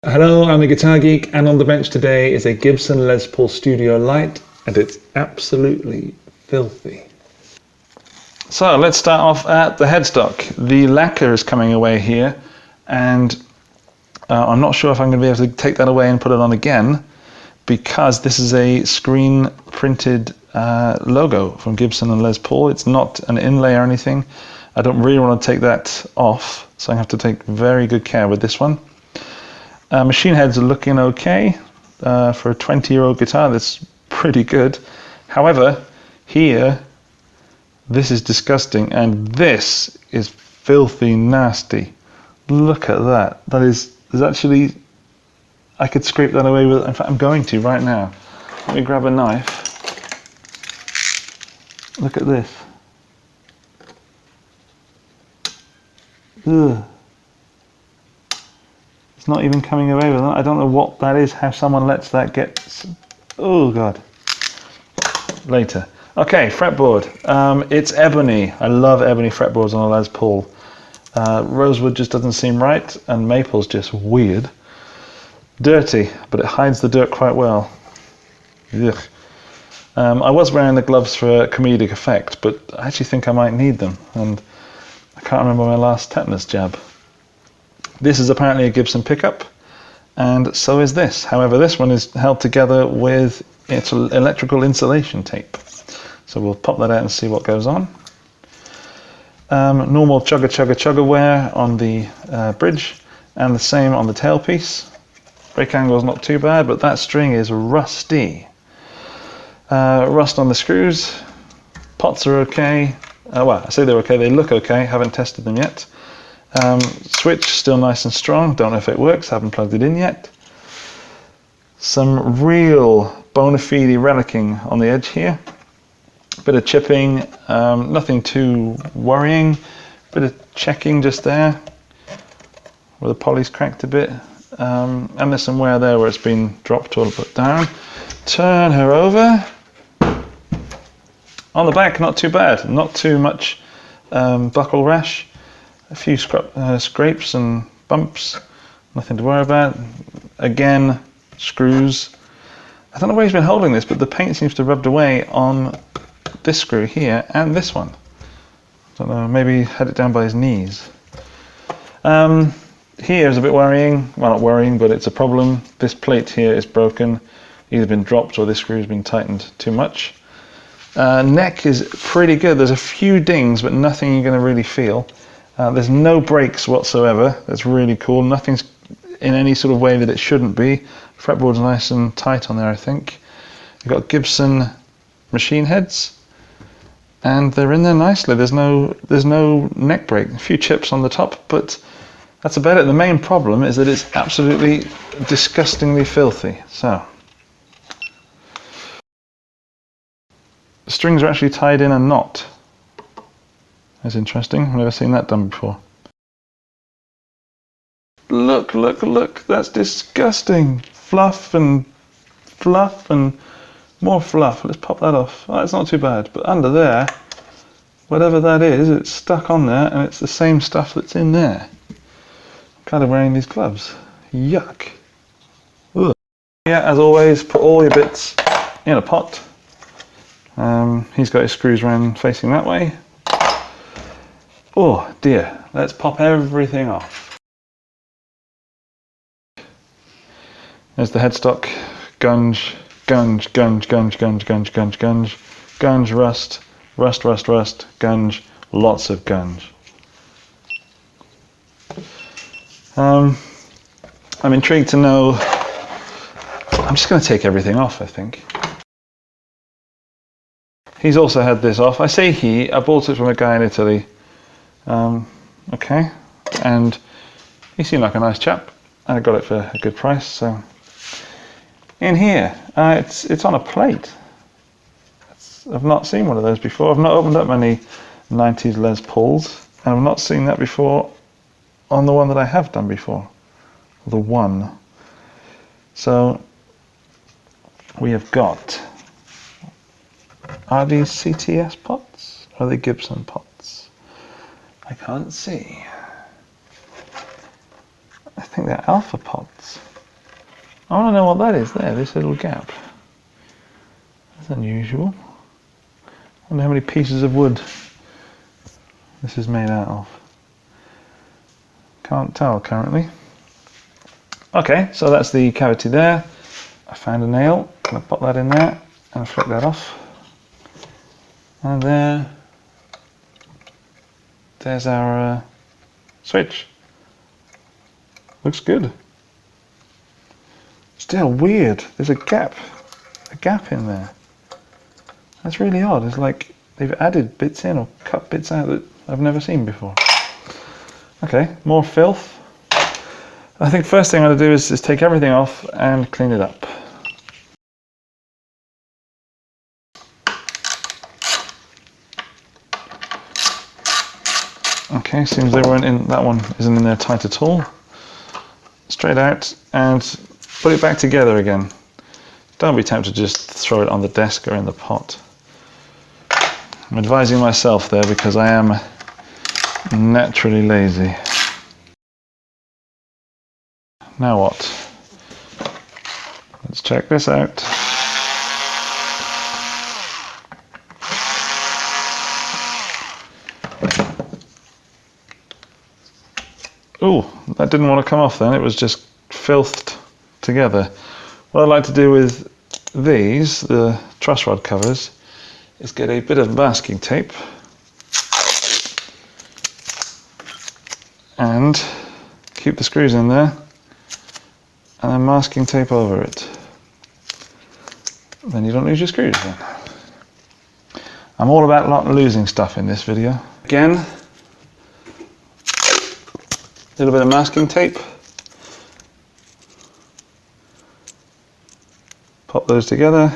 Hello, I'm the Guitar Geek, and on the bench today is a Gibson Les Paul Studio Lite, and it's absolutely filthy. So let's start off at the headstock. The lacquer is coming away here, and I'm not sure if I'm going to be able to take that away and put it on again, because this is a screen printed logo from Gibson and Les Paul. It's not an inlay or anything. I don't really want to take that off, so I have to take very good care with this one. Machine heads are looking okay. For a 20-year-old guitar, that's pretty good. However, here, this is disgusting, and this is filthy nasty. Look at that. There's actually, I could scrape that away with, in fact, I'm going to right now. Let me grab a knife. Look at this. Ugh. It's not even coming away with that. I don't know what that is, how someone lets that get... Oh, God. Later. Okay, fretboard. It's ebony. I love ebony fretboards on a Les Paul. Rosewood just doesn't seem right, and maple's just weird. Dirty, but it hides the dirt quite well. Ugh. I was wearing the gloves for comedic effect, but I actually think I might need them, and I can't remember my last tetanus jab. This is apparently a Gibson pickup, and so is this. However, this one is held together with its electrical insulation tape. So we'll pop that out and see what goes on. Normal chugga wear on the bridge, and the same on the tailpiece. Break angle is not too bad, but that string is rusty. Rust on the screws. Pots are okay. Well, I say they're okay, they look okay, haven't tested them yet. Switch still nice and strong, don't know if it works, haven't plugged it in yet. Some real bona fide relicking on the edge here. Bit of chipping, nothing too worrying. Bit of checking just there, where the poly's cracked a bit. And there's some wear there where it's been dropped or put down. Turn her over. On the back, not too bad, not too much buckle rash. A few scrapes and bumps, nothing to worry about. Again, screws. I don't know where he's been holding this, but the paint seems to have rubbed away on this screw here and this one. I don't know, maybe he had it down by his knees. Here is a bit worrying. Well, not worrying, but it's a problem. This plate here is broken, either been dropped or this screw has been tightened too much. Neck is pretty good. There's a few dings, but nothing you're going to really feel. There's no breaks whatsoever. That's really cool. Nothing's in any sort of way that it shouldn't be. Fretboard's nice and tight on there, I think. You've got Gibson machine heads, and they're in there nicely. There's no neck break. A few chips on the top, but that's about it. The main problem is that it's absolutely disgustingly filthy. So the strings are actually tied in a knot. That's interesting. I've never seen that done before. Look, that's disgusting. Fluff and more fluff. Let's pop that off. Oh, it's not too bad, but under there, whatever that is, it's stuck on there, and it's the same stuff that's in there. I'm kind of wearing these gloves. Yuck. Ugh. Yeah, as always, put all your bits in a pot. He's got his screws around facing that way. Oh dear, let's pop everything off. There's the headstock, gunge, rust, gunge, lots of gunge. I'm intrigued to know, I'm just going to take everything off, I think. He's also had this off. I say he, I bought it from a guy in Italy. Okay, and he seemed like a nice chap, and I got it for a good price. So in here, it's on a plate. I've not seen one of those before. I've not opened up many 90s Les Pauls, and I've not seen that before on the one that I have done before, the one. So we have got, are these CTS pots? Or are they Gibson pots? I can't see. I think they're alpha pots. I want to know what that is there, this little gap. That's unusual. I wonder how many pieces of wood this is made out of. Can't tell currently. Okay, so that's the cavity there. I found a nail, I'm going to pop that in there and flick that off. And there's our switch. Looks good. Still weird, there's a gap in there. That's really odd. It's like they've added bits in or cut bits out that I've never seen before. Okay, more filth. I think first thing I'm going to do is take everything off and clean it up. Okay, seems they weren't in, that one isn't in there tight at all. Straight out and put it back together again. Don't be tempted to just throw it on the desk or in the pot. I'm advising myself there because I am naturally lazy. Now what? Let's check this out. Ooh, that didn't want to come off then, it was just filthed together. What I'd like to do with these, the truss rod covers, is get a bit of masking tape and keep the screws in there and then masking tape over it. Then you don't lose your screws then. I'm all about not losing stuff in this video. Again, a little bit of masking tape. Pop those together.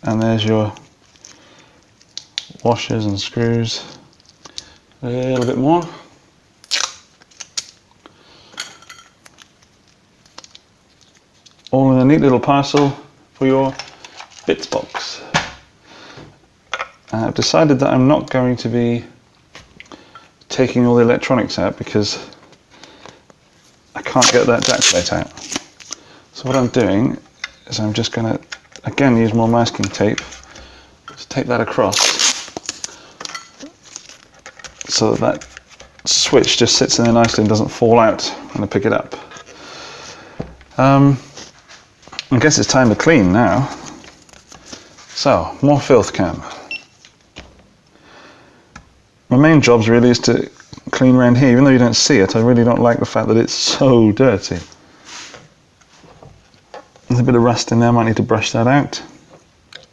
And there's your washers and screws. A little bit more. All in a neat little parcel for your bits box. I've decided that I'm not going to be taking all the electronics out because I can't get that jack plate out. So what I'm doing is I'm just going to again use more masking tape to tape that across so that switch just sits in there nicely and doesn't fall out when I pick it up. I guess it's time to clean now. So, more filth cam. My main job really is to clean around here. Even though you don't see it, I really don't like the fact that it's so dirty. There's a bit of rust in there, I might need to brush that out.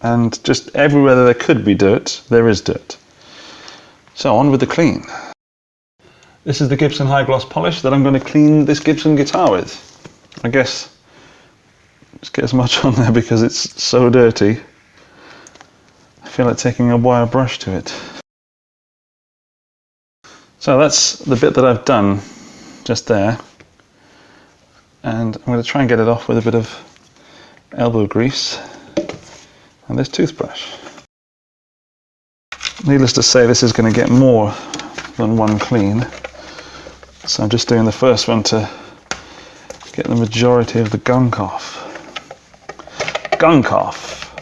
And just everywhere that there could be dirt, there is dirt. So on with the clean. This is the Gibson high gloss polish that I'm going to clean this Gibson guitar with. I guess just get as much on there because it's so dirty. I feel like taking a wire brush to it. So that's the bit that I've done just there. And I'm going to try and get it off with a bit of elbow grease and this toothbrush. Needless to say, this is going to get more than one clean. So I'm just doing the first one to get the majority of the gunk off. Gunk off!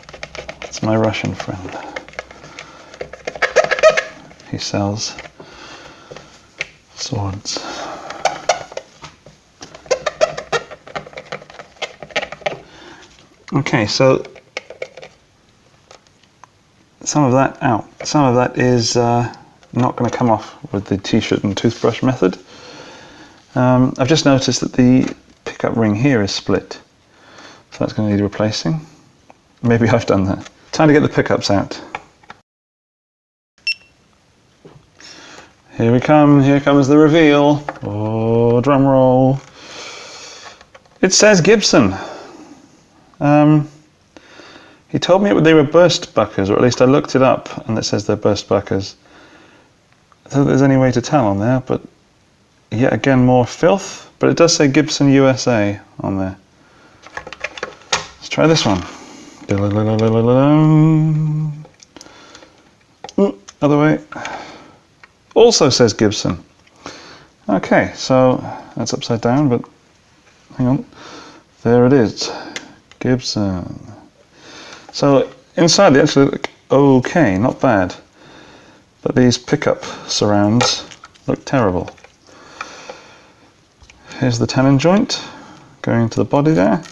That's my Russian friend. He sells swords. Okay, so some of that out. Some of that is not going to come off with the t-shirt and toothbrush method. I've just noticed that the pickup ring here is split, so that's going to need replacing. Maybe I've done that. Time to get the pickups out. Here we come, here comes the reveal. Oh, drum roll. It says Gibson. He told me they were burst buckers, or at least I looked it up and it says they're burst buckers. I don't think there's any way to tell on there, but yet again more filth, but it does say Gibson USA on there. Let's try this one. Other way. Also says Gibson. Okay, so that's upside down, but hang on. There it is, Gibson. So inside they actually look okay, not bad. But these pickup surrounds look terrible. Here's the tenon joint going into the body there.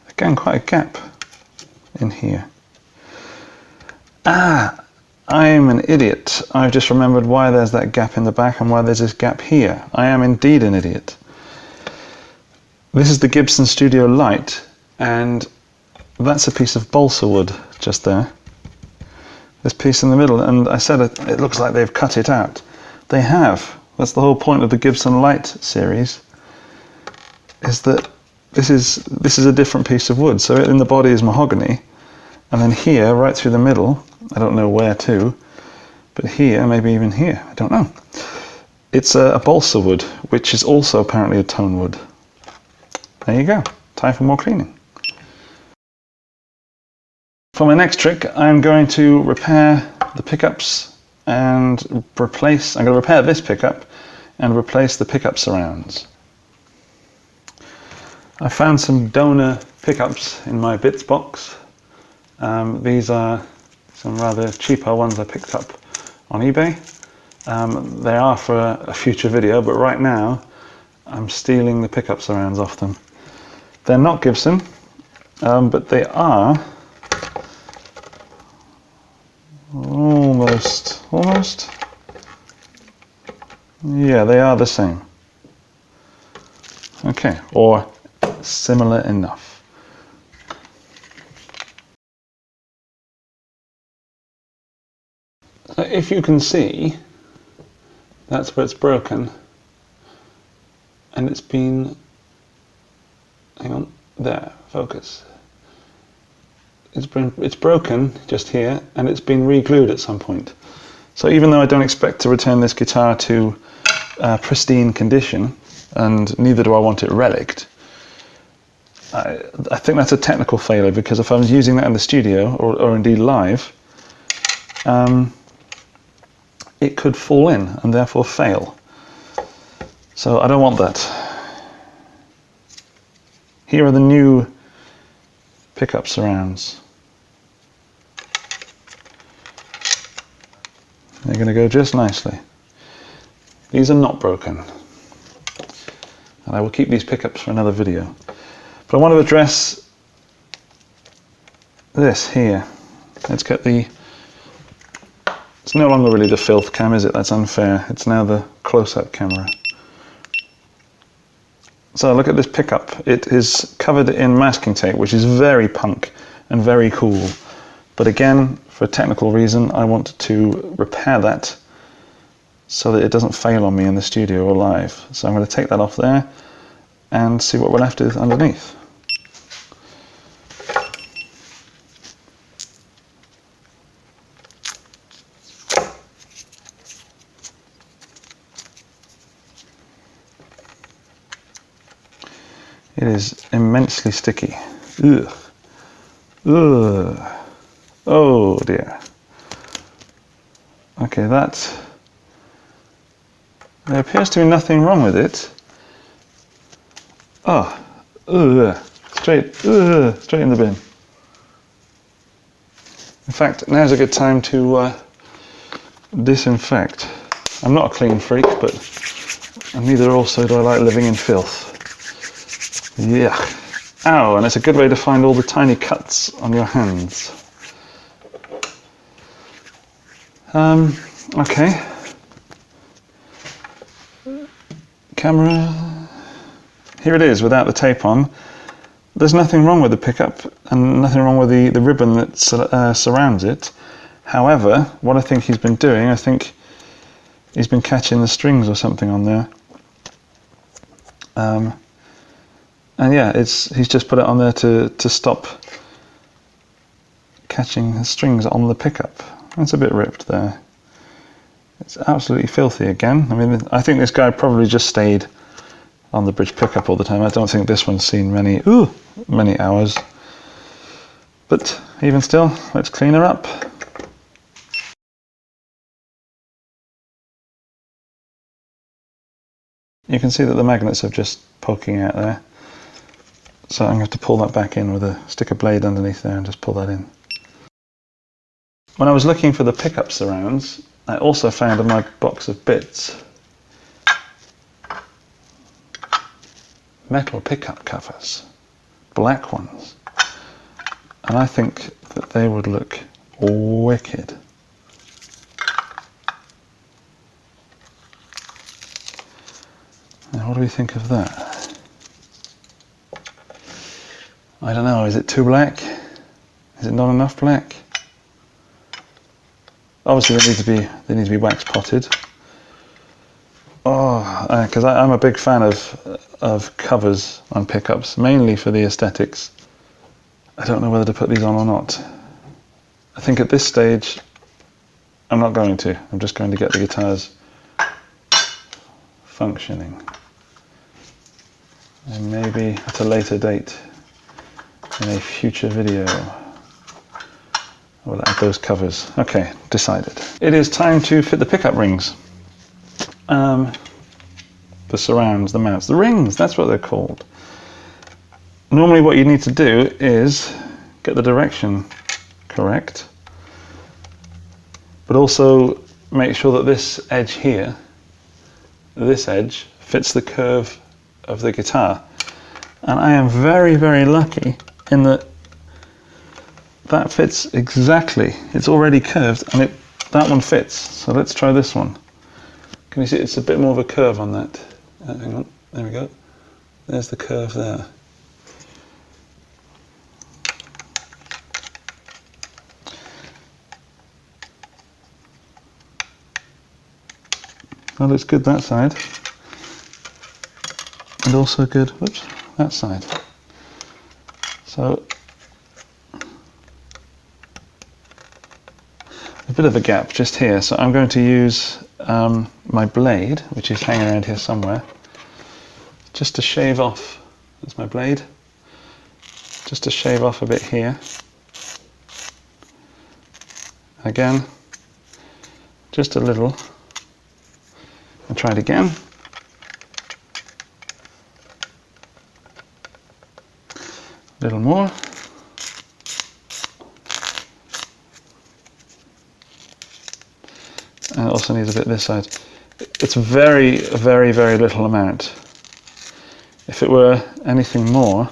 Again, quite a gap in here. Ah, I'm an idiot. I've just remembered why there's that gap in the back and why there's this gap here. I am indeed an idiot. This is the Gibson Studio Lite, and that's a piece of balsa wood just there. This piece in the middle, and I said it looks like they've cut it out. They have. That's the whole point of the Gibson Lite series, is that this is a different piece of wood. So in the body is mahogany, and then here, right through the middle, I don't know where to, but here, maybe even here, I don't know. It's a balsa wood, which is also apparently a tone wood. There you go. Time for more cleaning. For my next trick, I'm going to repair the pickups and I'm going to repair this pickup and replace the pickup surrounds. I found some donor pickups in my bits box. These are some rather cheaper ones I picked up on eBay. They are for a future video, but right now I'm stealing the pickup surrounds off them. They're not Gibson, but they are almost. Yeah, they are the same. Okay, or similar enough. So if you can see, that's where it's broken, and it's been, hang on, there, focus. It's broken just here, and it's been re-glued at some point. So even though I don't expect to return this guitar to pristine condition, and neither do I want it relicked, I think that's a technical failure, because if I was using that in the studio, or indeed live, it could fall in and therefore fail. So I don't want that. Here are the new pickup surrounds. They're going to go just nicely. These are not broken. And I will keep these pickups for another video. But I want to address this here. Let's get it's no longer really the filth cam, is it? That's unfair. It's now the close-up camera. So look at this pickup. It is covered in masking tape, which is very punk and very cool. But again, for a technical reason, I want to repair that so that it doesn't fail on me in the studio or live. So I'm going to take that off there and see what we're left with underneath. It is immensely sticky. Ugh. Ugh. Oh dear. Okay, there appears to be nothing wrong with it. Oh, ugh. Straight in the bin. In fact, now's a good time to disinfect. I'm not a clean freak, but neither also do I like living in filth. Yeah. Ow, and it's a good way to find all the tiny cuts on your hands. Okay. Camera. Here it is without the tape on. There's nothing wrong with the pickup and nothing wrong with the ribbon that surrounds it. However, what I think he's been doing, I think he's been catching the strings or something on there. And yeah, he's just put it on there to stop catching the strings on the pickup. It's a bit ripped there. It's absolutely filthy again. I mean, I think this guy probably just stayed on the bridge pickup all the time. I don't think this one's seen many hours. But even still, let's clean her up. You can see that the magnets are just poking out there. So I'm going to have to pull that back in with stick a blade underneath there and just pull that in. When I was looking for the pickup surrounds, I also found in my box of bits metal pickup covers, black ones. And I think that they would look wicked. Now, what do we think of that? I don't know, is it too black? Is it not enough black? Obviously they need to be wax potted. Oh, because I'm a big fan of covers on pickups, mainly for the aesthetics. I don't know whether to put these on or not. I think at this stage, I'm not going to. I'm just going to get the guitars functioning. And maybe at a later date, in a future video, I will add those covers. Okay, decided. It is time to fit the pickup rings. The surrounds, the mounts, the rings, that's what they're called. Normally what you need to do is get the direction correct, but also make sure that this edge here, this edge, fits the curve of the guitar. And I am very, very lucky in that that fits exactly. It's already curved and that one fits. So let's try this one. Can you see it's a bit more of a curve on that? Hang on, there we go. There's the curve there. That looks good that side. And also good, whoops, that side. So, a bit of a gap just here. So I'm going to use my blade, which is hanging around here somewhere, just to shave off, that's my blade, just to shave off a bit here. Again, just a little, and try it again. A little more. And it also needs a bit this side. It's very, very, very little amount. If it were anything more,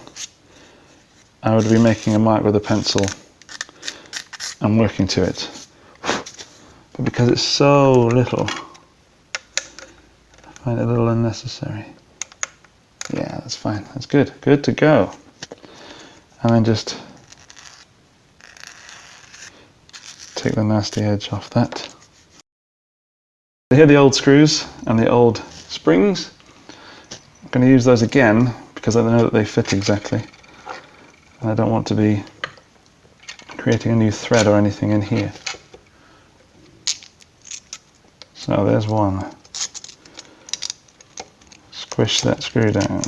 I would be making a mark with a pencil and working to it. But because it's so little, I find it a little unnecessary. Yeah, that's fine. That's good. Good to go. And then just take the nasty edge off that. Here are the old screws and the old springs. I'm going to use those again because I know that they fit exactly. And I don't want to be creating a new thread or anything in here. So there's one. Squish that screw down,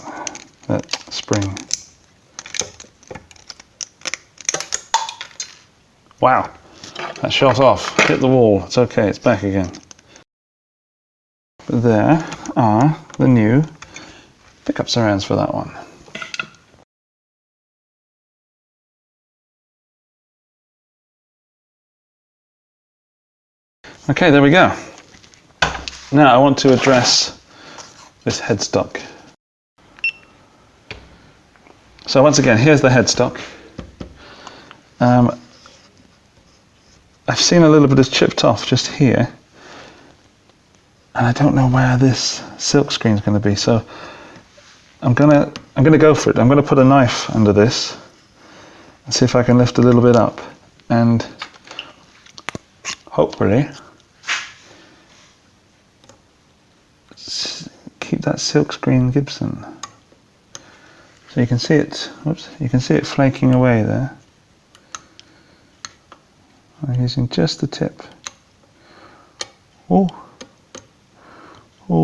that spring. Wow, that shot off, hit the wall. It's okay, it's back again. But there are the new pickup surrounds for that one. Okay, there we go. Now I want to address this headstock. So once again, here's the headstock. I've seen a little bit is chipped off just here, and I don't know where this silk screen is going to be. So I'm gonna go for it. I'm gonna put a knife under this and see if I can lift a little bit up, and hopefully keep that silk screen Gibson. So you can see it. Whoops! You can see it flaking away there. I'm using just the tip. Oh,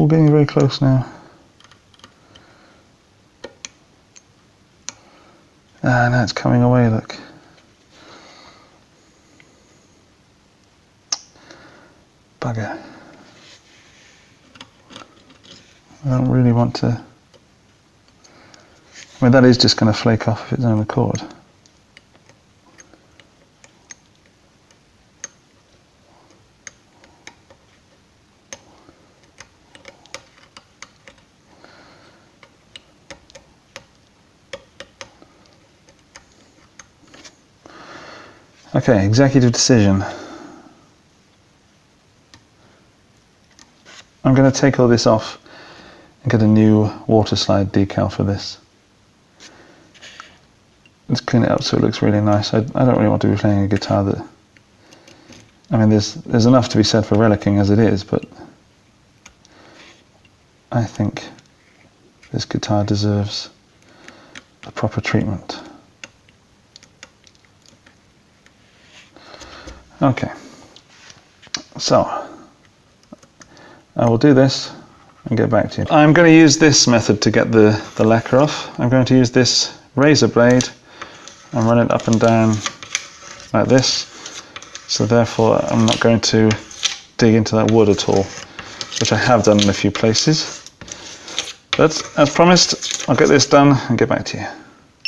getting very close now. Ah, now it's coming away, look. Bugger. I don't really want to... I mean, that is just going to flake off of its own accord. Okay, executive decision. I'm going to take all this off and get a new water slide decal for this. Let's clean it up so it looks really nice. I don't really want to be playing a guitar that... I mean, there's enough to be said for relicking as it is, but I think this guitar deserves the proper treatment. Okay, so I will do this and get back to you. I'm going to use this method to get the lacquer off. I'm going to use this razor blade and run it up and down like this. So therefore I'm not going to dig into that wood at all, which I have done in a few places. But as promised, I'll get this done and get back to you.